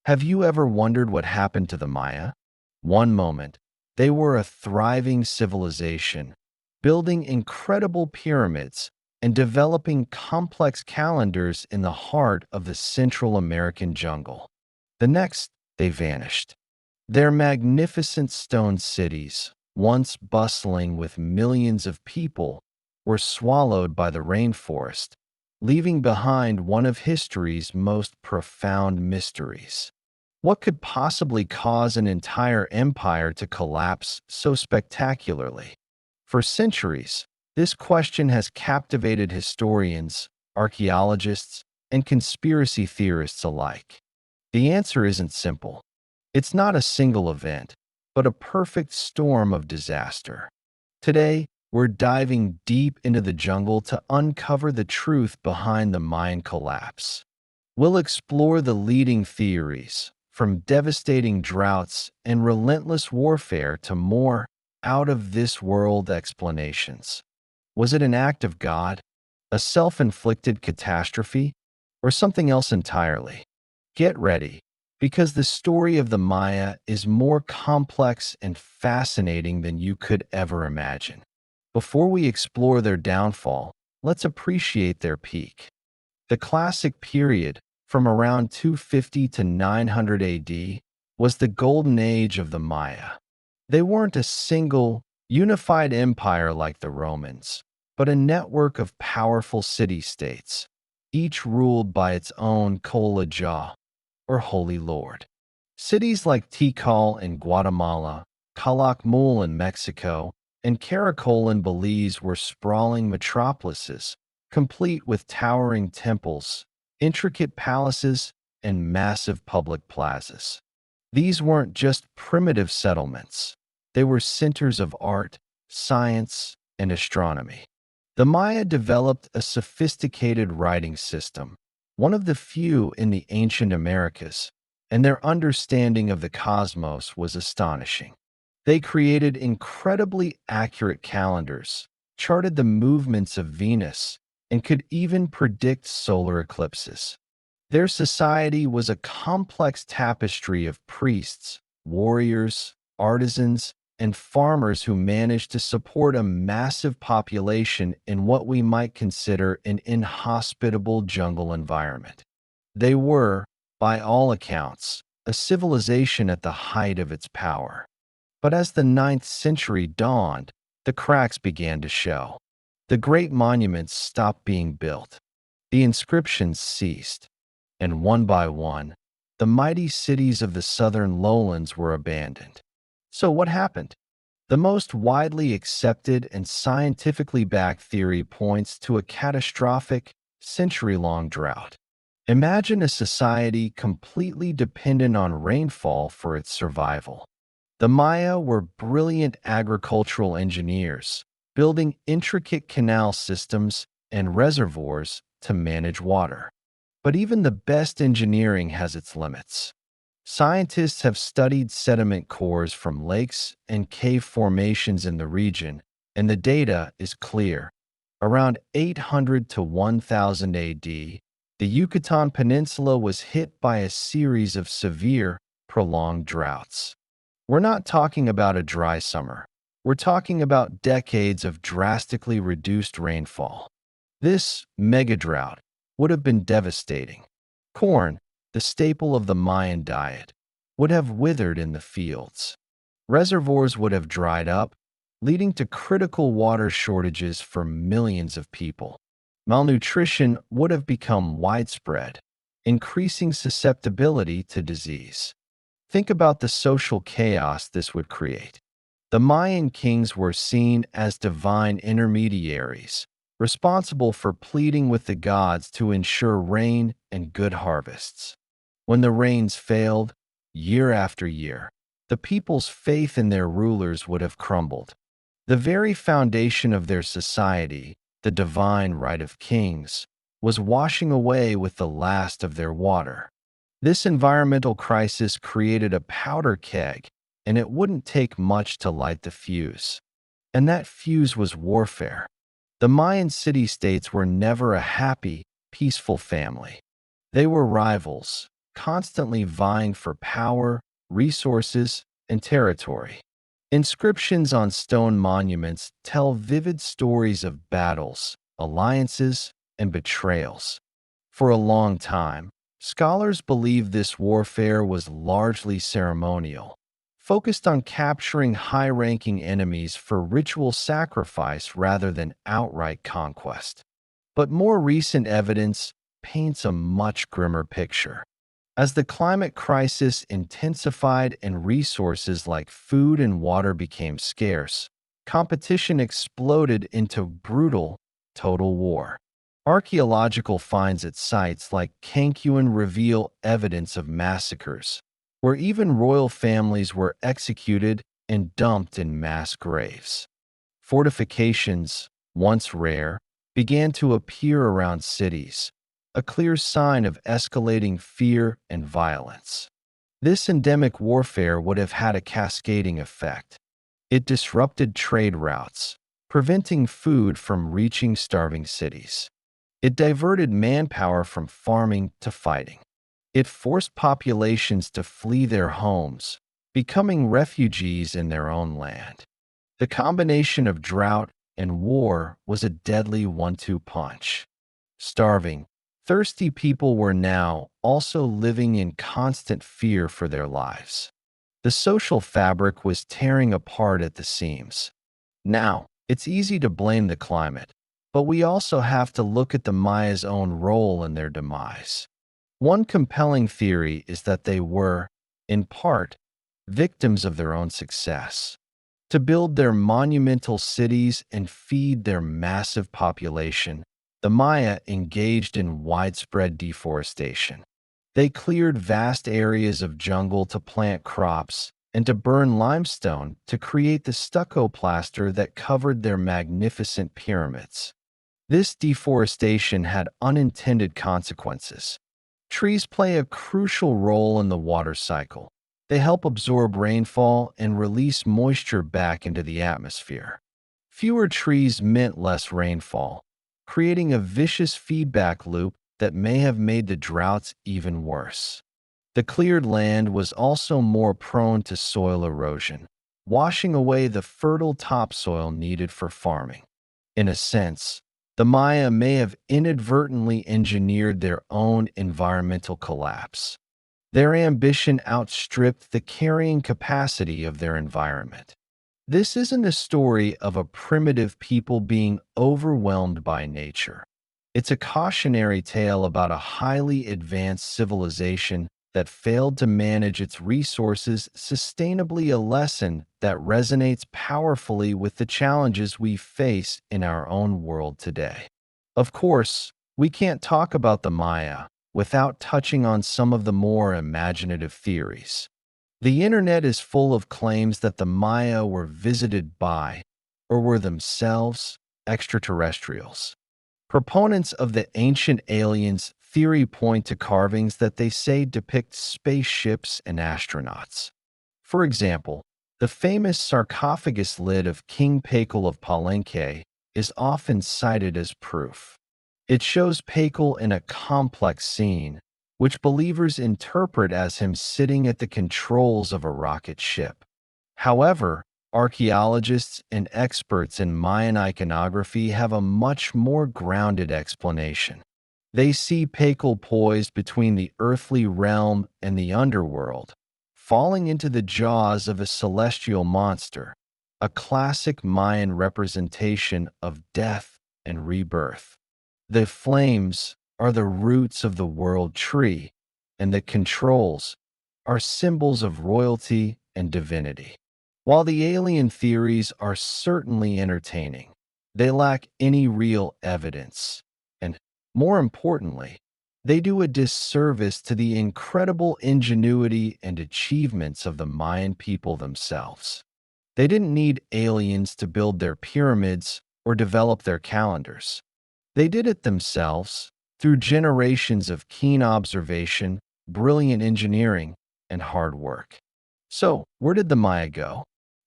Have you ever wondered what happened to the Maya? One moment, they were a thriving civilization, building incredible pyramids and developing complex calendars in the heart of the Central American jungle. The next, they vanished. Their magnificent stone cities, once bustling with millions of people, were swallowed by the rainforest, leaving behind one of history's most profound mysteries. What could possibly cause an entire empire to collapse so spectacularly? For centuries, this question has captivated historians, archaeologists, and conspiracy theorists alike. The answer isn't simple. It's not a single event, but a perfect storm of disaster. Today, we're diving deep into the jungle to uncover the truth behind the Mayan collapse. We'll explore the leading theories, from devastating droughts and relentless warfare to more out of this world explanations. Was it an act of God, a self inflicted catastrophe, or something else entirely? Get ready, because the story of the Maya is more complex and fascinating than you could ever imagine. Before we explore their downfall, let's appreciate their peak. The classic period, from around 250 to 900 AD, was the golden age of the Maya. They weren't a single, unified empire like the Romans, but a network of powerful city-states, each ruled by its own Jah, or Holy Lord. Cities like Tikal in Guatemala, Calakmul in Mexico, and Caracol in Belize were sprawling metropolises, complete with towering temples, intricate palaces, and massive public plazas. These weren't just primitive settlements. They were centers of art, science, and astronomy. The Maya developed a sophisticated writing system, one of the few in the ancient Americas, and their understanding of the cosmos was astonishing. They created incredibly accurate calendars, charted the movements of Venus, and could even predict solar eclipses. Their society was a complex tapestry of priests, warriors, artisans, and farmers who managed to support a massive population in what we might consider an inhospitable jungle environment. They were, by all accounts, a civilization at the height of its power. But as the ninth century dawned, the cracks began to show. The great monuments stopped being built. The inscriptions ceased. And one by one, the mighty cities of the southern lowlands were abandoned. So what happened? The most widely accepted and scientifically backed theory points to a catastrophic, century-long drought. Imagine a society completely dependent on rainfall for its survival. The Maya were brilliant agricultural engineers, building intricate canal systems and reservoirs to manage water. But even the best engineering has its limits. Scientists have studied sediment cores from lakes and cave formations in the region, and the data is clear. Around 800 to 1000 AD, the Yucatan Peninsula was hit by a series of severe, prolonged droughts. We're not talking about a dry summer. We're talking about decades of drastically reduced rainfall. This mega drought would have been devastating. Corn, the staple of the Mayan diet, would have withered in the fields. Reservoirs would have dried up, leading to critical water shortages for millions of people. Malnutrition would have become widespread, increasing susceptibility to disease. Think about the social chaos this would create. The Mayan kings were seen as divine intermediaries, responsible for pleading with the gods to ensure rain and good harvests. When the rains failed, year after year, the people's faith in their rulers would have crumbled. The very foundation of their society, the divine right of kings, was washing away with the last of their water. This environmental crisis created a powder keg, and it wouldn't take much to light the fuse. And that fuse was warfare. The Mayan city-states were never a happy, peaceful family. They were rivals, constantly vying for power, resources, and territory. Inscriptions on stone monuments tell vivid stories of battles, alliances, and betrayals. For a long time, scholars believe this warfare was largely ceremonial, focused on capturing high-ranking enemies for ritual sacrifice rather than outright conquest. But more recent evidence paints a much grimmer picture. As the climate crisis intensified and resources like food and water became scarce, competition exploded into brutal, total war. Archaeological finds at sites like Cancuin reveal evidence of massacres, where even royal families were executed and dumped in mass graves. Fortifications, once rare, began to appear around cities, a clear sign of escalating fear and violence. This endemic warfare would have had a cascading effect. It disrupted trade routes, preventing food from reaching starving cities. It diverted manpower from farming to fighting. It forced populations to flee their homes, becoming refugees in their own land. The combination of drought and war was a deadly one-two punch. Starving, thirsty people were now also living in constant fear for their lives. The social fabric was tearing apart at the seams. Now, it's easy to blame the climate, but we also have to look at the Maya's own role in their demise. One compelling theory is that they were, in part, victims of their own success. To build their monumental cities and feed their massive population, the Maya engaged in widespread deforestation. They cleared vast areas of jungle to plant crops and to burn limestone to create the stucco plaster that covered their magnificent pyramids. This deforestation had unintended consequences. Trees play a crucial role in the water cycle. They help absorb rainfall and release moisture back into the atmosphere. Fewer trees meant less rainfall, creating a vicious feedback loop that may have made the droughts even worse. The cleared land was also more prone to soil erosion, washing away the fertile topsoil needed for farming. In a sense, the Maya may have inadvertently engineered their own environmental collapse. Their ambition outstripped the carrying capacity of their environment. This isn't a story of a primitive people being overwhelmed by nature. It's a cautionary tale about a highly advanced civilization that failed to manage its resources sustainably, a lesson that resonates powerfully with the challenges we face in our own world today. Of course, we can't talk about the Maya without touching on some of the more imaginative theories. The internet is full of claims that the Maya were visited by, or were themselves, extraterrestrials. Proponents of the ancient aliens theory point to carvings that they say depict spaceships and astronauts. For example, the famous sarcophagus lid of King Pacal of Palenque is often cited as proof. It shows Pacal in a complex scene, which believers interpret as him sitting at the controls of a rocket ship. However, archaeologists and experts in Mayan iconography have a much more grounded explanation. They see Pacal poised between the earthly realm and the underworld, falling into the jaws of a celestial monster, a classic Mayan representation of death and rebirth. The flames are the roots of the world tree, and the controls are symbols of royalty and divinity. While the alien theories are certainly entertaining, they lack any real evidence, and, more importantly, they do a disservice to the incredible ingenuity and achievements of the Mayan people themselves. They didn't need aliens to build their pyramids or develop their calendars. They did it themselves through generations of keen observation, brilliant engineering, and hard work. So, where did the Maya go?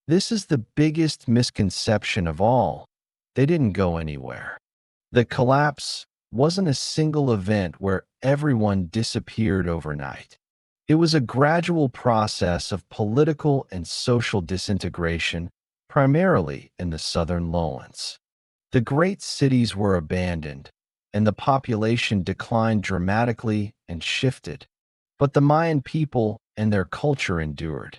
This is the biggest misconception of all. They didn't go anywhere. The collapse wasn't a single event where everyone disappeared overnight. It was a gradual process of political and social disintegration, primarily in the southern lowlands. The great cities were abandoned, and the population declined dramatically and shifted. But the Mayan people and their culture endured.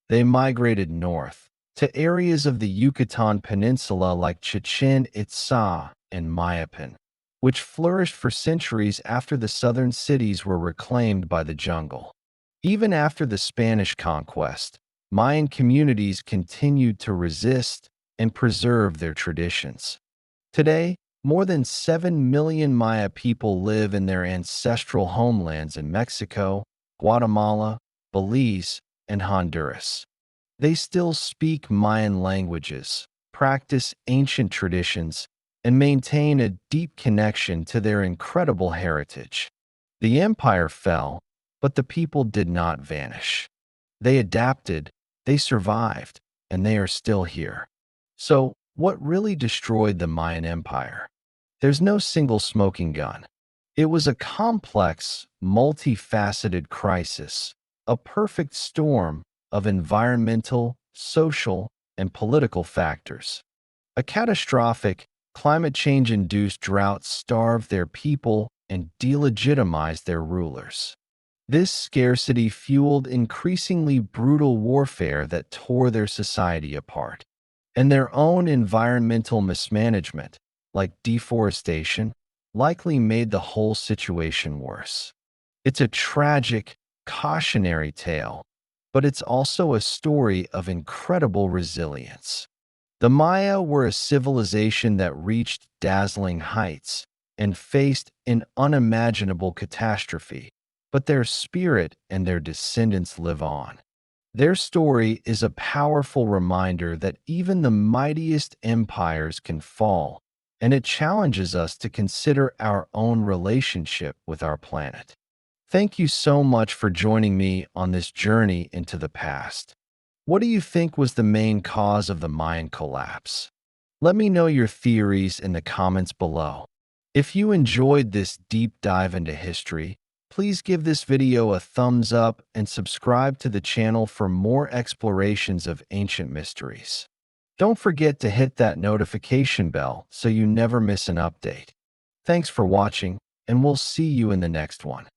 They migrated north to areas of the Yucatan Peninsula like Chichen Itza and Mayapan, which flourished for centuries after the southern cities were reclaimed by the jungle. Even after the Spanish conquest, Mayan communities continued to resist and preserve their traditions. Today, more than 7 million Maya people live in their ancestral homelands in Mexico, Guatemala, Belize, and Honduras. They still speak Mayan languages, practice ancient traditions, and maintain a deep connection to their incredible heritage. The empire fell, but the people did not vanish. They adapted, they survived, and they are still here. So, what really destroyed the Mayan Empire? There's no single smoking gun. It was a complex, multifaceted crisis, a perfect storm of environmental, social, and political factors. A catastrophic, climate change induced drought starved their people and delegitimized their rulers. This scarcity fueled increasingly brutal warfare that tore their society apart. And their own environmental mismanagement, like deforestation, likely made the whole situation worse. It's a tragic, cautionary tale, but it's also a story of incredible resilience. The Maya were a civilization that reached dazzling heights and faced an unimaginable catastrophe, but their spirit and their descendants live on. Their story is a powerful reminder that even the mightiest empires can fall, and it challenges us to consider our own relationship with our planet. Thank you so much for joining me on this journey into the past. What do you think was the main cause of the Mayan collapse? Let me know your theories in the comments below. If you enjoyed this deep dive into history, please give this video a thumbs up and subscribe to the channel for more explorations of ancient mysteries. Don't forget to hit that notification bell so you never miss an update. Thanks for watching, and we'll see you in the next one.